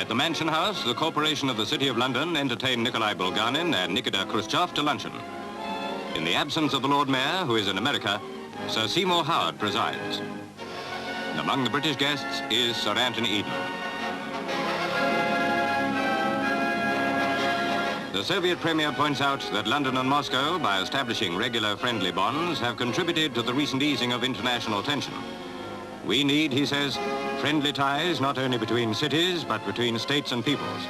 At the Mansion House, the Corporation of the City of London entertained Nikolai Bulganin and Nikita Khrushchev to luncheon. In the absence of the Lord Mayor, who is in America, Sir Seymour Howard presides. Among the British guests is Sir Anthony Eden. The Soviet Premier points out that London and Moscow, by establishing regular friendly bonds, have contributed to the recent easing of international tension. We need, he says, friendly ties not only between cities, but between states and peoples.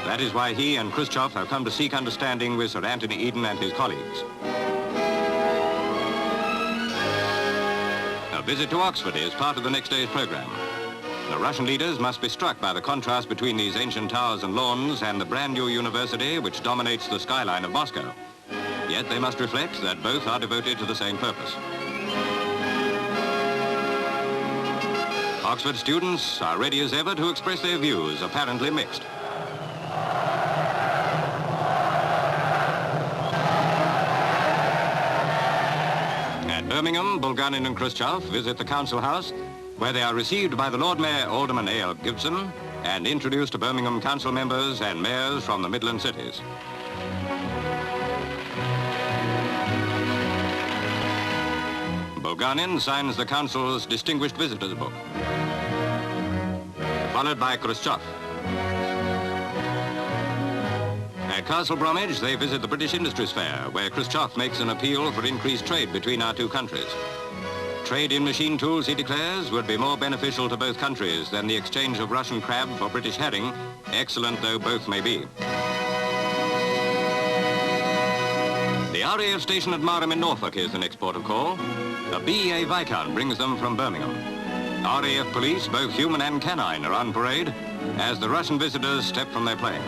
That is why he and Khrushchev have come to seek understanding with Sir Anthony Eden and his colleagues. A visit to Oxford is part of the next day's program. The Russian leaders must be struck by the contrast between these ancient towers and lawns and the brand new university which dominates the skyline of Moscow. Yet they must reflect that both are devoted to the same purpose. Oxford students are ready as ever to express their views, apparently mixed. At Birmingham, Bulganin and Krushchev visit the Council House, where they are received by the Lord Mayor, Alderman A.L. Gibson, and introduced to Birmingham Council members and mayors from the Midland cities. Bulganin signs the Council's Distinguished Visitors Book, followed by Khrushchev. At Castle Bromwich, they visit the British Industries Fair, where Khrushchev makes an appeal for increased trade between our two countries. Trade in machine tools, he declares, would be more beneficial to both countries than the exchange of Russian crab for British herring, excellent though both may be. The R.A.F station at Marham in Norfolk is the next port of call. A B.I.F Viscount brings them from Birmingham. R.A.F police, both human and canine, are on parade as the Russian visitors step from their plane.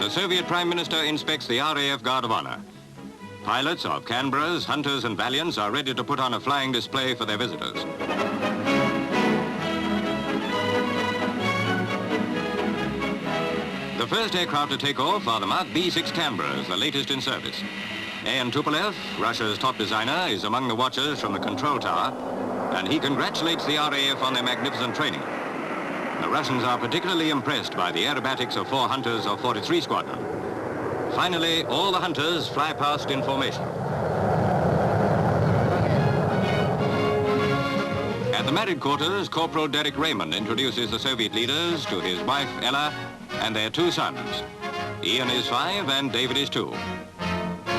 The Soviet Prime Minister inspects the R.A.F Guard of Honor. Pilots of Canberras, Hunters and Valiants are ready to put on a flying display for their visitors. The first aircraft to take off are the Mark B-6 Canberras, the latest in service. A.N. Tupolev, Russia's top designer, is among the watchers from the control tower, and he congratulates the R.A.F on their magnificent training. The Russians are particularly impressed by the aerobatics of 4 Hunters of 43 Squadron. Finally, all the Hunters fly past in formation. At the married quarters, Corporal Derek Raymond introduces the Soviet leaders to his wife, Ella, and their 2 sons. Ian is 5 and David is 2.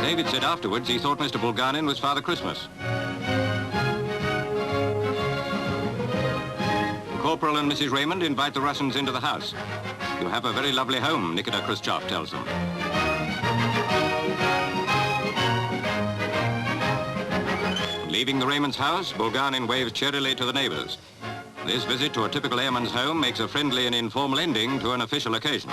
David said afterwards he thought Mr. Bulganin was Father Christmas. Corporal and Mrs. Raymond invite the Russians into the house. You have a very lovely home, Nikita Khrushchev tells them. Leaving the Raymonds' house, Bulganin waves cheerily to the neighbors. This visit to a typical airman's home makes a friendly and informal ending to an official occasion.